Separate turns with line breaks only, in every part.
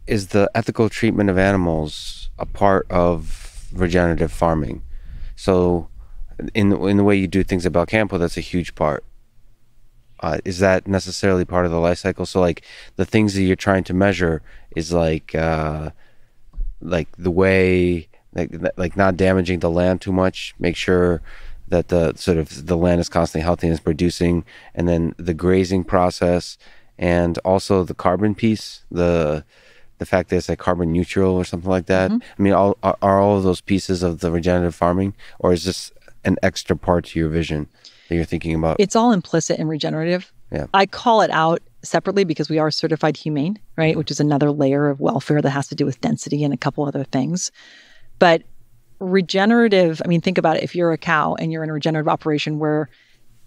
is the ethical treatment of animals a part of regenerative farming? So in the way you do things at Belcampo, that's a huge part. Is that necessarily part of the life cycle? So like the things that you're trying to measure is like the way like not damaging the land too much, make sure that the land is constantly healthy and is producing, and then the grazing process, and also the carbon piece, the fact that it's like carbon neutral or something like that. I mean, are all of those pieces of the regenerative farming, or is this an extra part to your vision that you're thinking about?
It's all implicit in regenerative.
Yeah.
I call it out separately because we are certified humane, right? Which is another layer of welfare that has to do with density and a couple other things. But regenerative, I mean, think about it. If you're a cow and you're in a regenerative operation where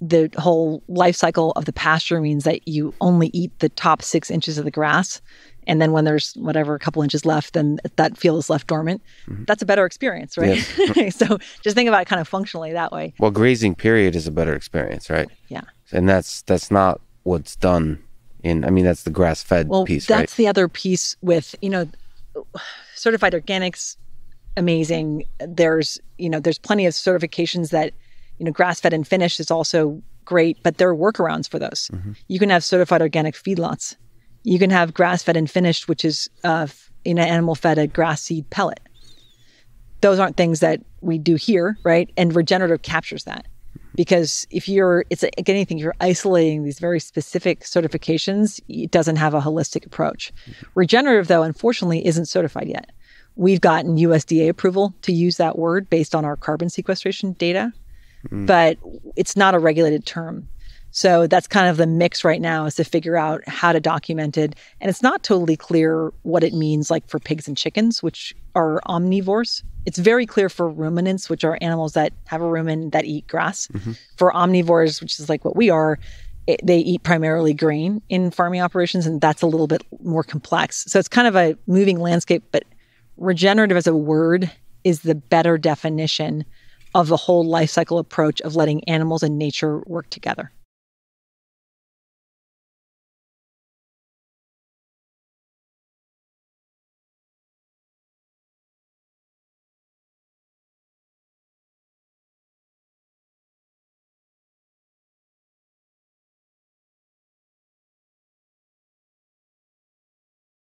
the whole life cycle of the pasture means that you only eat the top 6 inches of the grass, and then when there's whatever, a couple inches left, then that field is left dormant. That's a better experience, right? Yeah. So just think about it kind of functionally that way.
Well, grazing period is a better experience, right?
Yeah.
And that's not what's done that's the grass-fed piece, right?
That's the other piece with, certified organics, amazing. There's plenty of certifications that, grass-fed and finished is also great, but there are workarounds for those. You can have certified organic feedlots. You can have grass-fed and finished, which is animal-fed a grass seed pellet. Those aren't things that we do here, right? And regenerative captures that. Because it's like anything, you're isolating these very specific certifications. It doesn't have a holistic approach. Regenerative, though, unfortunately, isn't certified yet. We've gotten USDA approval to use that word based on our carbon sequestration data, but it's not a regulated term. So that's kind of the mix right now, is to figure out how to document it. And it's not totally clear what it means, like for pigs and chickens, which are omnivores. It's very clear for ruminants, which are animals that have a rumen that eat grass. For omnivores, which is like what we are, they eat primarily grain in farming operations, and that's a little bit more complex. So it's kind of a moving landscape, but regenerative as a word is the better definition of the whole life cycle approach of letting animals and nature work together.